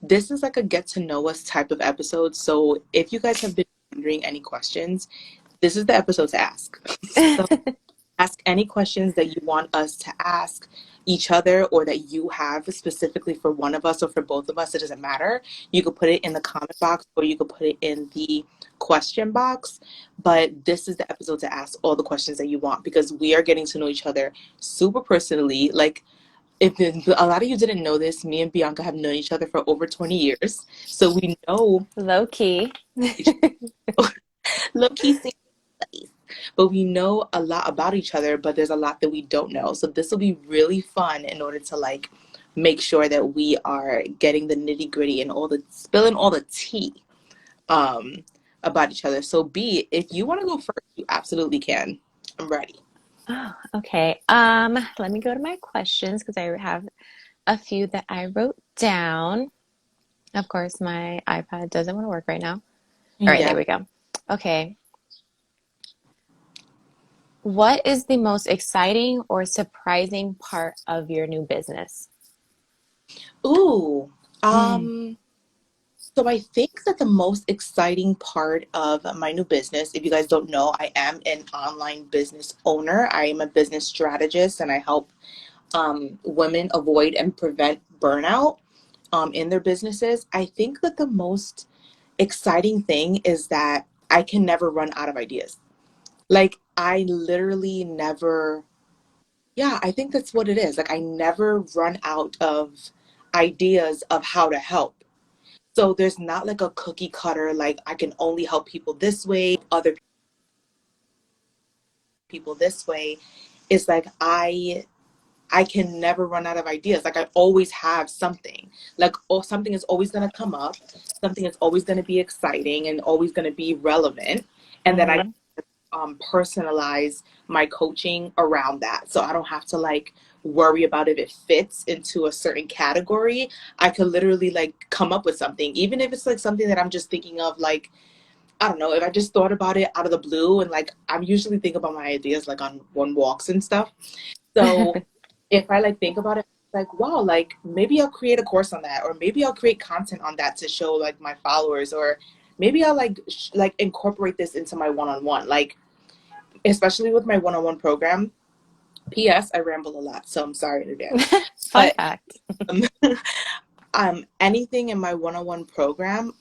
this is like a get to know us type of episode. So if you guys have been wondering any questions, this is the episode to ask. So ask any questions that you want us to ask each other or that you have specifically for one of us or for both of us. It doesn't matter. You could put it in the comment box or you could put it in the question box. But this is the episode to ask all the questions that you want because we are getting to know each other super personally. Like, if a lot of you didn't know this, me and Bianca have known each other for over 20 years. So we know Low key. each low key but we know a lot about each other, but there's a lot that we don't know. So this will be really fun in order to like make sure that we are getting the nitty gritty and all the spilling all the tea um, about each other. So B, if you want to go first, you absolutely can. I'm ready. Oh, okay. Let me go to my questions because I have a few that I wrote down. Of course, my iPad doesn't want to work right now. All right, there Yeah. we go. Okay. What is the most exciting or surprising part of your new business? Ooh. Mm. Um, So I think that the most exciting part of my new business, if you guys don't know, I am an online business owner. I am a business strategist and I help women avoid and prevent burnout in their businesses. I think that the most exciting thing is that I can never run out of ideas. Like I literally never, yeah, I think that's what it is. Like I never run out of ideas of how to help. So there's not like a cookie cutter, like I can only help people this way, other people this way. It's like I can never run out of ideas. Like I always have something. Like oh, something is always gonna come up, something is always gonna be exciting and always gonna be relevant. And then I Mm-hmm. personalize my coaching around that. So I don't have to like worry about if it fits into a certain category. I could literally like come up with something, even if it's like something that I'm just thinking of, like, I don't know, if I just thought about it out of the blue and like I'm usually think about my ideas like on walks and stuff. So if I like think about it, like, wow, like maybe I'll create a course on that, or maybe I'll create content on that to show like my followers, or maybe I'll like like incorporate this into my one-on-one. Like especially with my one-on-one program. P.S. I ramble a lot, so I'm sorry in advance. Fun But fact. um, anything in my one-on-one program,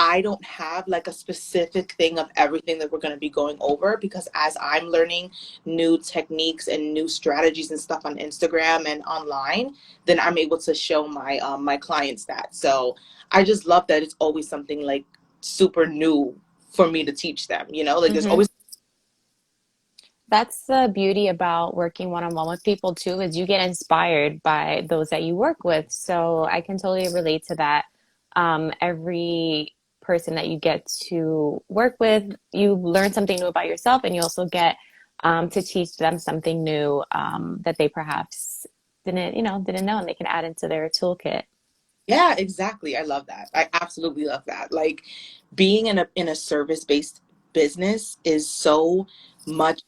I don't have like a specific thing of everything that we're going to be going over because as I'm learning new techniques and new strategies and stuff on Instagram and online, then I'm able to show my clients that. So I just love that it's always something like super new for me to teach them. You know, like there's Hmm. always. That's the beauty about working one-on-one with people too, is you get inspired by those that you work with. So I can totally relate to that. Every person that you get to work with, you learn something new about yourself, and you also get to teach them something new that they perhaps didn't know, and they can add into their toolkit. Yeah, exactly. I love that. I absolutely love that. Like being in a service-based business is so much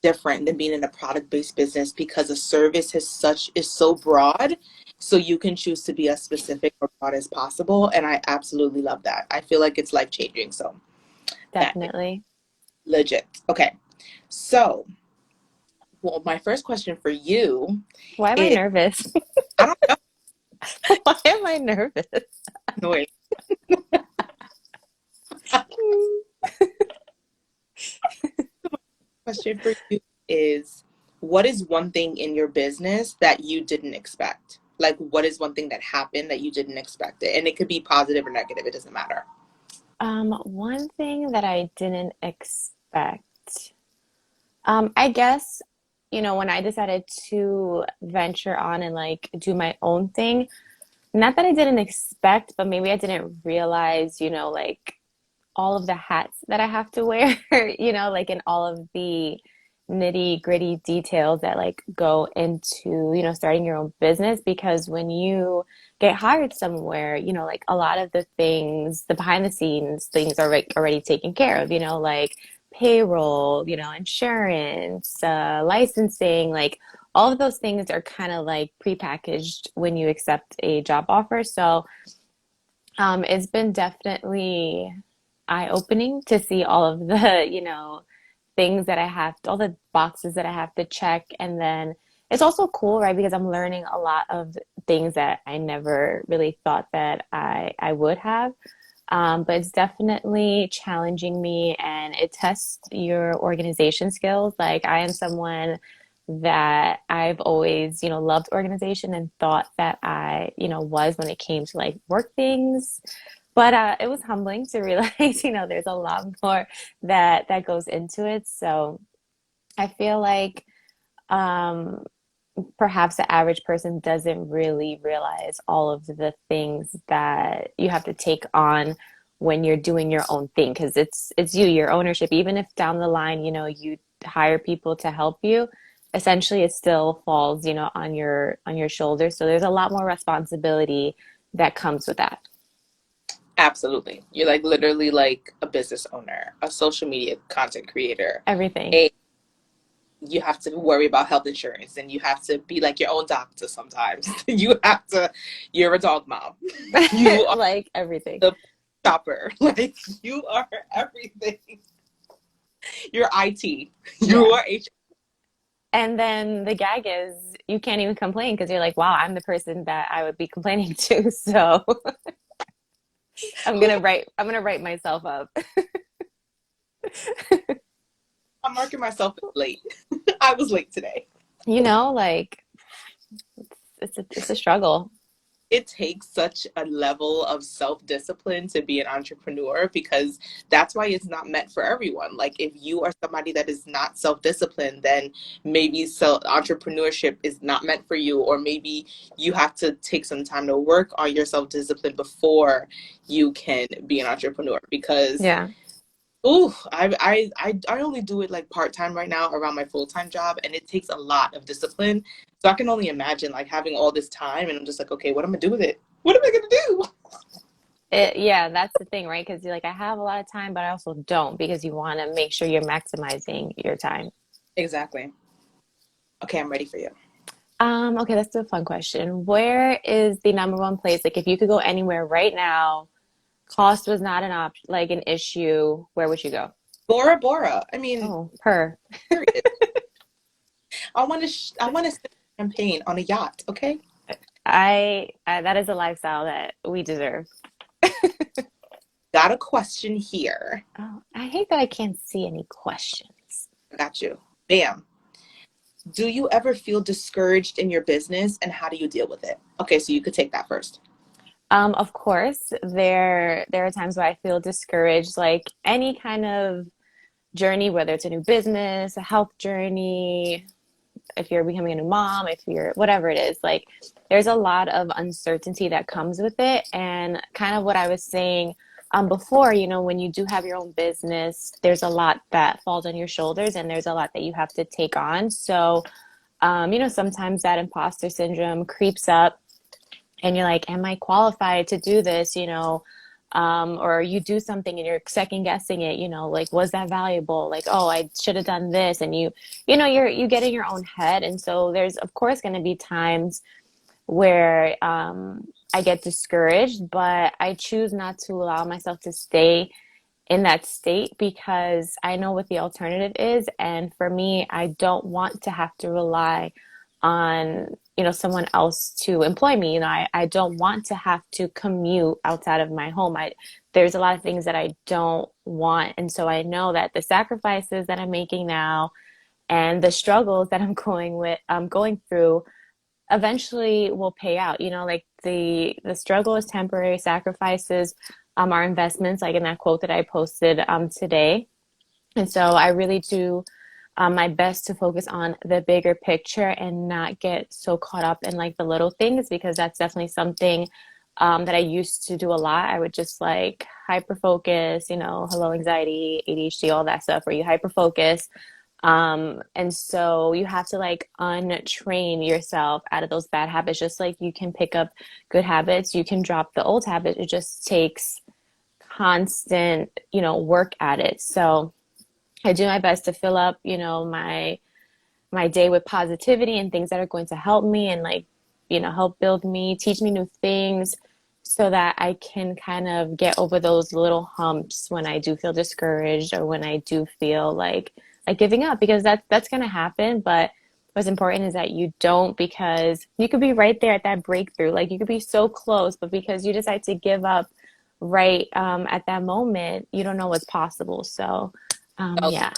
different than being in a product-based business because a service is so broad. So you can choose to be as specific or broad as possible. And I absolutely love that. I feel like it's life-changing. So that is Definitely. legit. Okay. So, well, my first question for you Why am I is nervous? I don't Why am I nervous? know. Wait. Question for you is what is one thing in your business that you didn't expect? Like what is one thing that happened that you didn't expect it? And it could be positive or negative, it doesn't matter. One thing that I didn't expect. I guess, when I decided to venture on and like do my own thing, not that I didn't expect, but maybe I didn't realize, like all of the hats that I have to wear, like in all of the nitty gritty details that like go into, starting your own business. Because when you get hired somewhere, like a lot of the things, the behind the scenes things are like already taken care of, like payroll, insurance, licensing, like all of those things are kind of like prepackaged when you accept a job offer. So it's been definitely eye-opening to see all of the, things that I have, all the boxes that I have to check. And then it's also cool, right? Because I'm learning a lot of things that I never really thought that I would have. But it's definitely challenging me and it tests your organization skills. Like I am someone that I've always, loved organization and thought that I, was when it came to like work things. But it was humbling to realize, there's a lot more that goes into it. So I feel like um, perhaps the average person doesn't really realize all of the things that you have to take on when you're doing your own thing because it's you, your ownership. Even if down the line, you hire people to help you, essentially it still falls, on your shoulders. So there's a lot more responsibility that comes with that. Absolutely. You're like literally like a business owner, a social media content creator. Everything. A You have to worry about health insurance and you have to be like your own doctor sometimes. You're a dog mom. You are Like everything. the shopper. Like you are everything. You're IT. You Yeah. are HR. And then the gag is you can't even complain because you're like, wow, I'm the person that I would be complaining to. So Who I'm gonna write myself up. I'm marking myself as late. I was late today. Like it's a struggle. It takes such a level of self-discipline to be an entrepreneur because that's why it's not meant for everyone. Like if you are somebody that is not self-disciplined, then maybe entrepreneurship is not meant for you, or maybe you have to take some time to work on your self-discipline before you can be an entrepreneur because Yeah. I only do it like part-time right now around my full-time job, and it takes a lot of discipline. So I can only imagine like having all this time and I'm just like, okay, what am I gonna do with it? What am I gonna do? Yeah, that's the thing, right? Because you're like, I have a lot of time, but I also don't because you want to make sure you're maximizing your time. Exactly. Okay, I'm ready for you. Okay, that's a fun question. Where is the number one place? Like, if you could go anywhere right now, cost was not an option, like an issue, where would you go? Bora Bora. I mean, Oh, per. period. I want to sip champagne on a yacht. Okay. I that is a lifestyle that we deserve. Got a question here. Oh, I hate that I can't see any questions. I got you. Bam. Do you ever feel discouraged in your business and how do you deal with it? Okay, so you could take that first. Of course, there are times where I feel discouraged, like any kind of journey, whether it's a new business, a health journey, if you're becoming a new mom, if you're whatever it is, like there's a lot of uncertainty that comes with it. And kind of what I was saying before, when you do have your own business, there's a lot that falls on your shoulders and there's a lot that you have to take on. So, sometimes that imposter syndrome creeps up and you're like, am I qualified to do this? Or you do something and you're second guessing it, like, was that valuable? Like, oh, I should have done this. And you get in your own head. And so there's, of course, going to be times where I get discouraged, but I choose not to allow myself to stay in that state because I know what the alternative is. And for me, I don't want to have to rely on, someone else to employ me. I don't want to have to commute outside of my home. There's a lot of things that I don't want. And so I know that the sacrifices that I'm making now and the struggles that I'm going through eventually will pay out. Like the struggle is temporary, sacrifices are investments, like in that quote that I posted today. And so I really do my best to focus on the bigger picture and not get so caught up in like the little things because that's definitely something that I used to do a lot. I would just like hyper focus, hello anxiety, ADHD, all that stuff where you hyper focus. And so you have to like untrain yourself out of those bad habits, just like you can pick up good habits, you can drop the old habit. It just takes constant, work at it. So I do my best to fill up, my my day with positivity and things that are going to help me and like, help build me, teach me new things so that I can kind of get over those little humps when I do feel discouraged or when I do feel like giving up because that's going to happen, but what's important is that you don't because you could be right there at that breakthrough. Like you could be so close, but because you decide to give up right at that moment, you don't know what's possible. So, Also, yeah.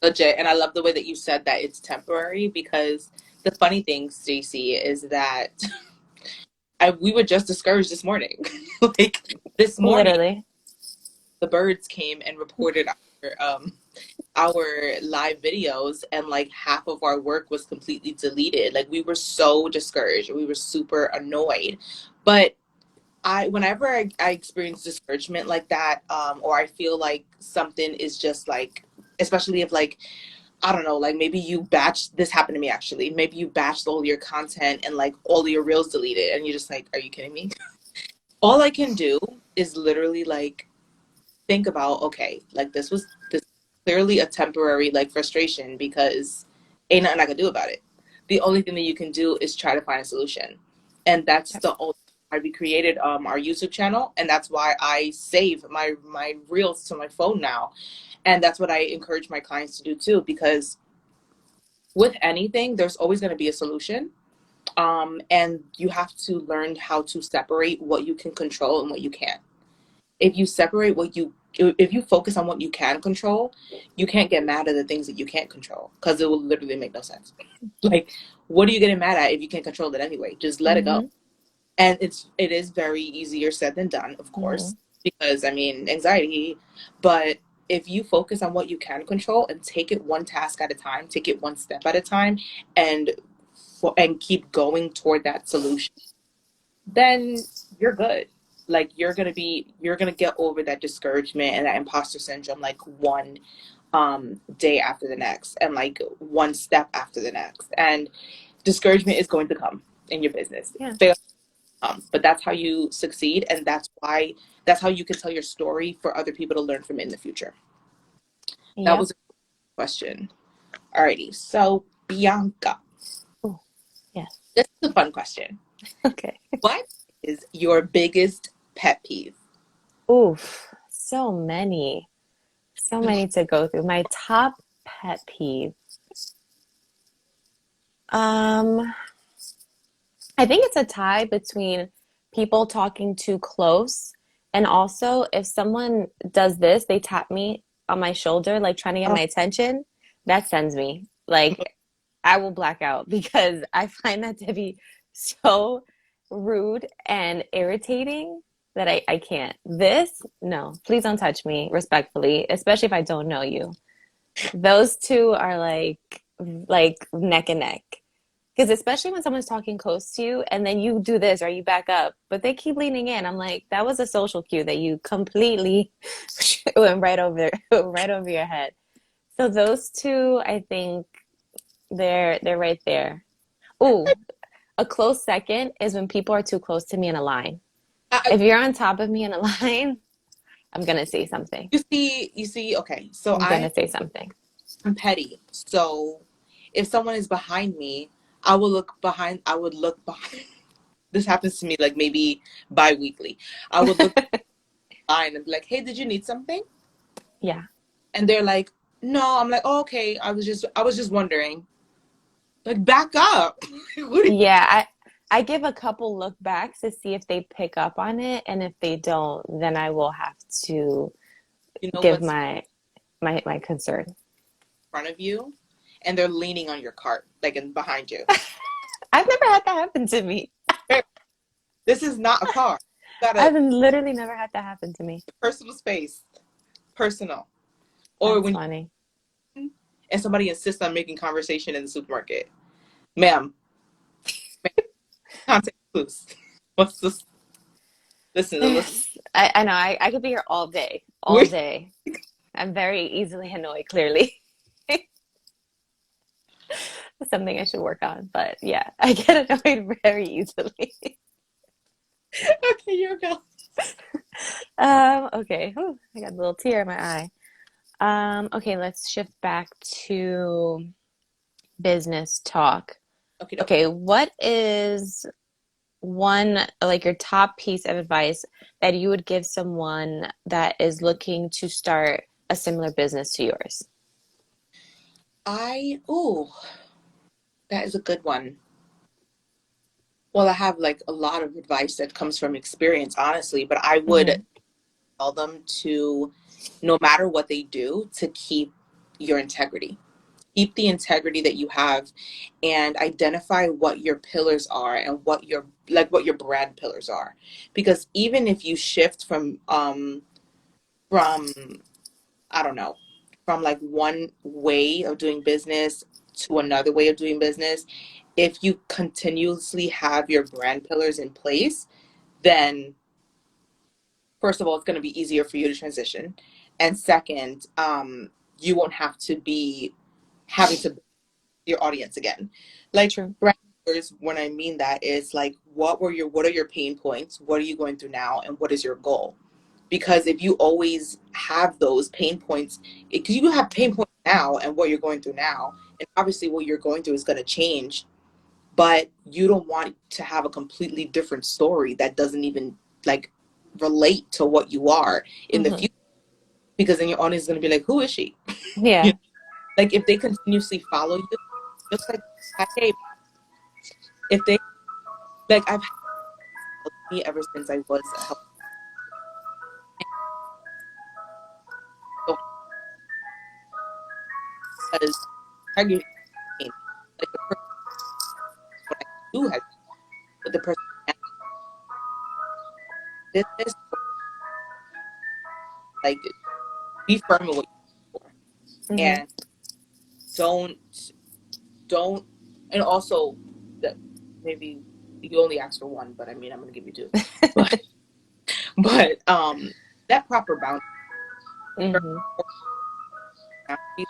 legit. And I love the way that you said that it's temporary because the funny thing, Stacey, is that we were just discouraged this morning. Like this morning, Literally. the birds came and reported our live videos, and like half of our work was completely deleted. Like we were so discouraged. We were super annoyed. But whenever I experience discouragement like that, or I feel like something is just like, especially if like, I don't know, like maybe this happened to me actually. Maybe you batched all your content and like all of your reels deleted and you're just like, are you kidding me? All I can do is literally like think about, okay, like this clearly a temporary like frustration because ain't nothing I can do about it. The only thing that you can do is try to find a solution. And that's Yep. the only why we created our YouTube channel, and that's why I save my reels to my phone now. And that's what I encourage my clients to do too, because with anything, there's always going to be a solution. And you have to learn how to separate what you can control and what you can't. If you separate if you focus on what you can control, you can't get mad at the things that you can't control because it will literally make no sense. Like, what are you getting mad at if you can't control it anyway? Just let it go. Mm-hmm. And it is very easier said than done, of Mm-hmm. course, because I mean anxiety. But if you focus on what you can control and take it one task at a time, take it one step at a time, and keep going toward that solution, then you're good. Like you're gonna get over that discouragement and that imposter syndrome like one day after the next and like one step after the next. And discouragement is going to come in your business. Yeah. Fail, but that's how you succeed, and that's how you can tell your story for other people to learn from in the future. That Yep. was a question. Alrighty, so Bianca, Ooh, yes. this is a fun question. Okay. What is your biggest pet peeve? Oof. So many. So many to go through. My top pet peeve. Um, I think it's a tie between people talking too close and also if someone does this, they tap me on my shoulder, like trying to get Oh, my attention, that sends me. Like I will black out because I find that to be so rude and irritating that I can't. This, no, please don't touch me respectfully, especially if I don't know you. Those two are like neck and neck. Because especially when someone's talking close to you and then you do this or you back up, but they keep leaning in. I'm like, that was a social cue that you completely went right over right over your head. So those two, I think they're right there. Ooh, a close second is when people are too close to me in a line. I, If you're on top of me in a line, I'm gonna say something. you see. Okay, so I'm gonna say something. I'm petty. So if someone is behind me, I will look behind. I would look behind. This happens to me like maybe bi-weekly. I would look behind and be like, "Hey, did you need something?" Yeah. And they're like, "No." I'm like, oh, "Okay, I was just wondering." Like, back up. What do Yeah, I give a couple look backs to see if they pick up on it, and if they don't, then I will have to you know give what's in my concern. front of you, and they're leaning on your cart, like in behind you. I've never had that happen to me. This is not a car. You got a I've literally never had that happen to me. personal space, personal. Or That's when funny. and somebody insists on making conversation in the supermarket, ma'am, contact clues. What's this? Listen. I know I could be here all We day. I'm very easily annoyed, clearly. Something I should work on, but yeah, I get annoyed very easily. okay, you go. Okay. Whew, I got a little tear in my eye. Okay, let's shift back to business talk. Okay, doke. Okay, what is one, like your top piece of advice that you would give someone that is looking to start a similar business to yours? Ooh, that is a good one. Well, I have like a lot of advice that comes from experience, honestly, but I would Hmm. tell them to, no matter what they do, to keep your integrity. Keep the integrity that you have and identify what your pillars are and what your brand pillars are. Because even if you shift from I don't know, from like one way of doing business to another way of doing business, if you continuously have your brand pillars in place, then first of all, it's going to be easier for you to transition. And second, you won't have to be having to build your audience again. Like True. brand pillars, when I mean that is like what are your pain points? What are you going through now? And what is your goal? Because if you always have those pain points, because you have pain points now and what you're going through now, and obviously what you're going through is going to change, but you don't want to have a completely different story that doesn't even like relate to what you are in the Hmm. future, because then your audience is going to be like, who is she? You Yeah. know? Like if they continuously follow you, just like hey, if they like I've had me ever since I was a health, so because arguing like the person what I do has, but the person did this, like be firm in what you're for, Hmm. and don't don't and also that maybe you only asked for one, but I mean I'm gonna give you two. But but that proper Hmm. boundaries,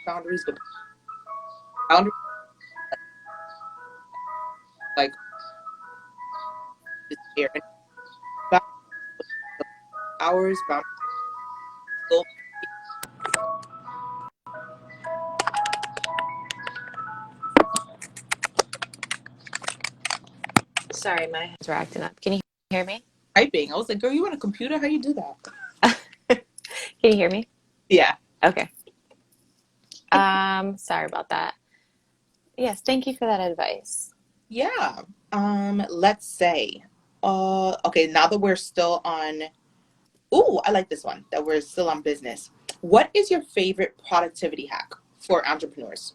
boundaries, but boundaries like is there and boundaries hours, boundaries still Sorry, my hands were acting up. Can you hear me? typing. I was like, girl, you on a computer? How you do that? Can you hear me? Yeah. Okay. Sorry about that. Yes, thank you for that advice. Yeah. Let's say, okay, now that we're still on, ooh, I like this one, that we're still on business. What is your favorite productivity hack for entrepreneurs?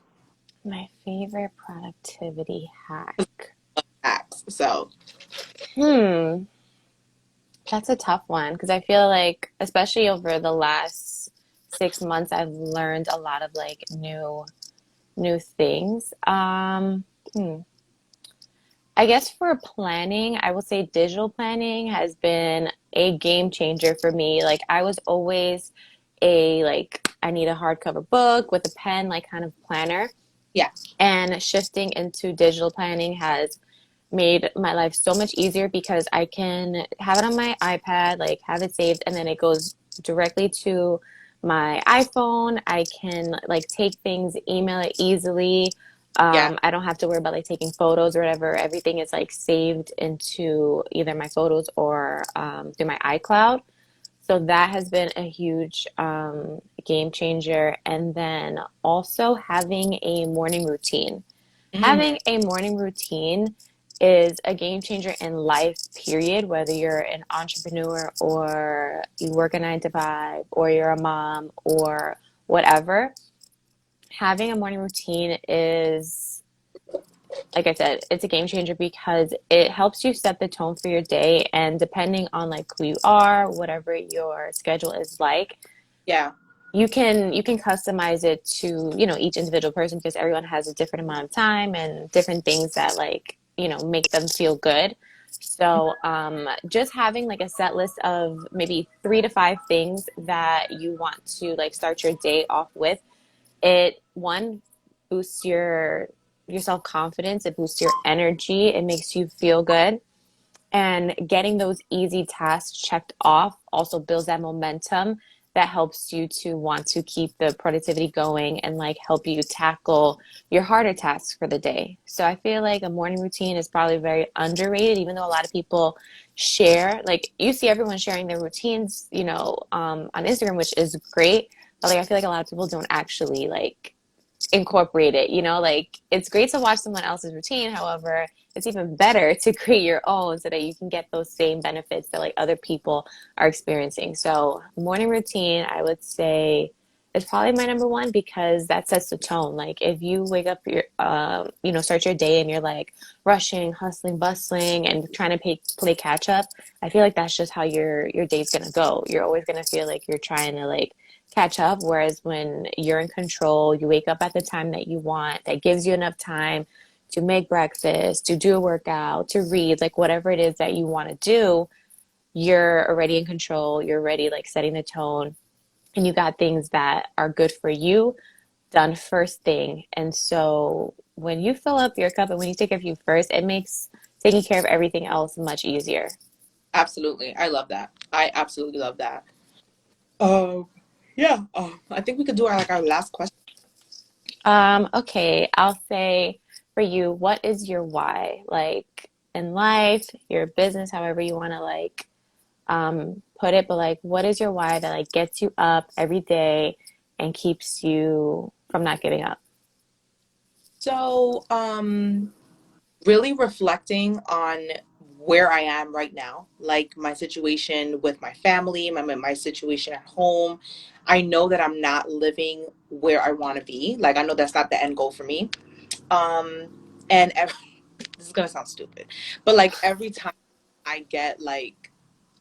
My favorite productivity hack. Hacks. So, Hmm, that's a tough one because I feel like, especially over the last 6 months, I've learned a lot of like new things. I guess for planning, I will say digital planning has been a game changer for me. Like I was always a like I need a hardcover book with a pen, like kind of planner. yeah, And shifting into digital planning has made my life so much easier because I can have it on my iPad, like have it saved, and then it goes directly to my iPhone. I can like take things, email it easily. yeah, I don't have to worry about like taking photos or whatever. Everything is like saved into either my photos or through my iCloud. So that has been a huge game changer. And then also having a morning routine. mm, Having a morning routine is a game changer in life, period, whether you're an entrepreneur or you work a 9 to 5 or you're a mom or whatever. Having a morning routine is, like I said, it's a game changer because it helps you set the tone for your day. And depending on like who you are, whatever your schedule is like, yeah, you can customize it to each individual person because everyone has a different amount of time and different things that like make them feel good. So just having like a set list of maybe 3 to 5 things that you want to like start your day off with, it one boosts your self-confidence, it boosts your energy, it makes you feel good, and getting those easy tasks checked off also builds that momentum that helps you to want to keep the productivity going and like help you tackle your harder tasks for the day. So I feel like a morning routine is probably very underrated, even though a lot of people share, like you see everyone sharing their routines, on Instagram, which is great. But like I feel like a lot of people don't actually like incorporate it, like it's great to watch someone else's routine. However, it's even better to create your own so that you can get those same benefits that like other people are experiencing. So, morning routine, I would say is probably my number one because that sets the tone. Like if you wake up start your day and you're like rushing, hustling, bustling, and trying to play catch up, I feel like that's just how your day's gonna go. You're always gonna feel like you're trying to like catch up. Whereas when you're in control, you wake up at the time that you want, that gives you enough time to make breakfast, to do a workout, to read, like whatever it is that you want to do, you're already in control. You're already like setting the tone and you got things that are good for you done first thing. And so when you fill up your cup and when you take care of you first, it makes taking care of everything else much easier. Absolutely. I love that. I absolutely love that. Um, yeah. I think we could do our last question. Okay, I'll say for you, what is your why? Like in life, your business, however you want to like put it, but like what is your why that like gets you up every day and keeps you from not giving up? So, really reflecting on where I am right now, like my situation with my family, my situation at home. I know that I'm not living where I want to be. Like I know that's not the end goal for me. Um, and this is gonna sound stupid, but like every time I get like,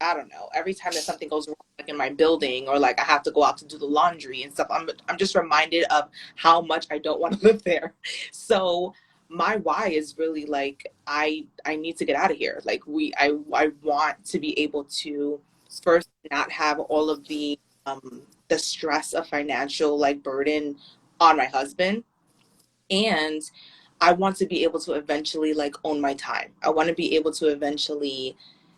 I don't know, every time that something goes wrong like in my building or like I have to go out to do the laundry and stuff, I'm just reminded of how much I don't want to live there. So my why is really like I need to get out of here. Like I want to be able to first not have all of the stress of financial like burden on my husband, and I want to be able to eventually like own my time. I want to be able to eventually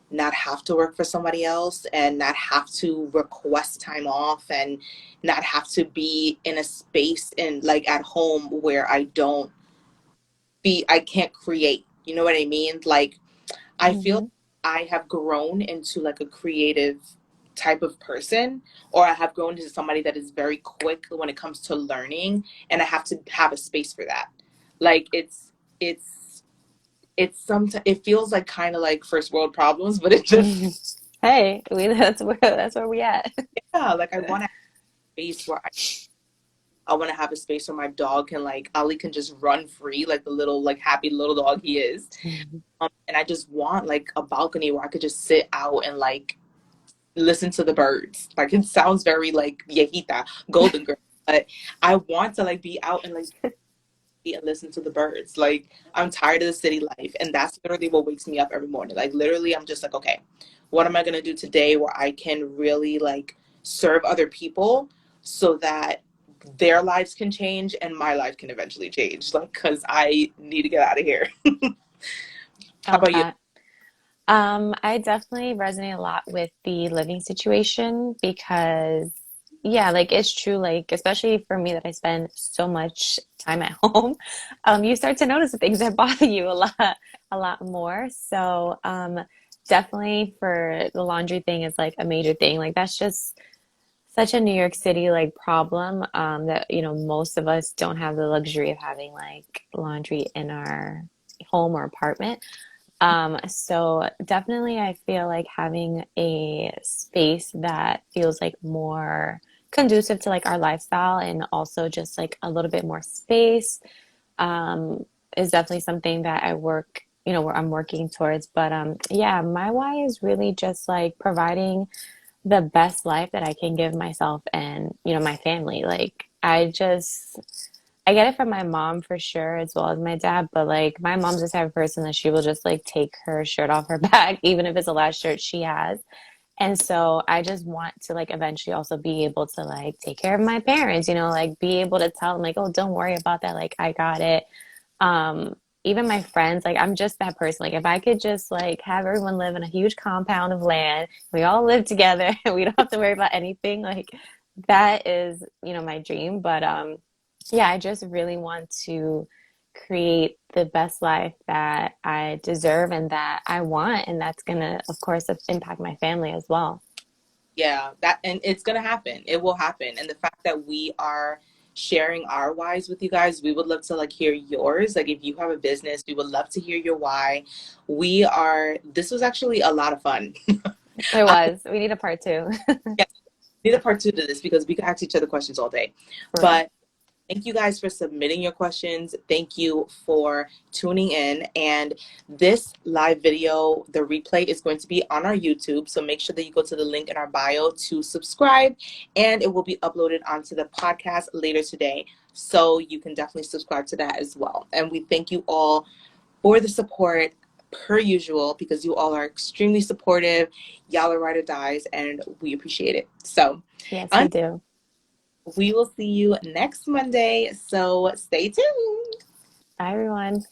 not have to work for somebody else and not have to request time off and not have to be in a space in like at home where I can't create. You know what I mean? Like I feel Mm-hmm. I have grown into like a creative type of person, or I have grown into somebody that is very quick when it comes to learning, and I have to have a space for that. Like it's it feels like kind of like first world problems, but it just Hey, that's where we at. yeah, like I want to have a space where I want to have a space where my dog can like Ali can just run free like the little like happy little dog he is. And I just want like a balcony where I could just sit out and like listen to the birds. Like it sounds very like viejita, golden girl, but I want to like be out and like and listen to the birds. Like I'm tired of the city life, and that's literally what wakes me up every morning. Like literally, I'm just like, okay, what am I gonna do today where I can really like serve other people so that their lives can change and my life can eventually change. Like, cause I need to get out of here. How Felt about you? that. I definitely resonate a lot with the living situation because, yeah, like it's true, like especially for me that I spend so much time at home, you start to notice the things that bother you a lot more. So, definitely for the laundry thing is like a major thing. Like that's just such a New York City like problem, that, most of us don't have the luxury of having like laundry in our home or apartment. So definitely I feel like having a space that feels like more conducive to like our lifestyle and also just like a little bit more space, um, is definitely something that where I'm working towards. But yeah, my why is really just like providing the best life that I can give myself and, my family. Like I get it from my mom for sure, as well as my dad, but like my mom's the type of person that she will just like take her shirt off her back, even if it's the last shirt she has. And so I just want to like eventually also be able to like take care of my parents, like be able to tell them like, oh, don't worry about that. Like I got it. even my friends, like I'm just that person. Like if I could just like have everyone live in a huge compound of land, we all live together and we don't have to worry about anything, like that is, my dream. But yeah, I just really want to create the best life that I deserve and that I want, and that's gonna, of course, impact my family as well. Yeah, that and it's gonna happen. It will happen. And the fact that we are sharing our whys with you guys, we would love to like hear yours. Like if you have a business, we would love to hear your why. This was actually a lot of fun. It I was. We need a part two. yeah, need a part two to this because we could ask each other questions all day. For real. But thank you guys for submitting your questions. Thank you for tuning in. And this live video, the replay is going to be on our YouTube. So make sure that you go to the link in our bio to subscribe, and it will be uploaded onto the podcast later today. So you can definitely subscribe to that as well. And we thank you all for the support per usual because you all are extremely supportive. Y'all are ride or dies, and we appreciate it. So, Yes, we do. we will see you next Monday, so stay tuned. Bye, everyone.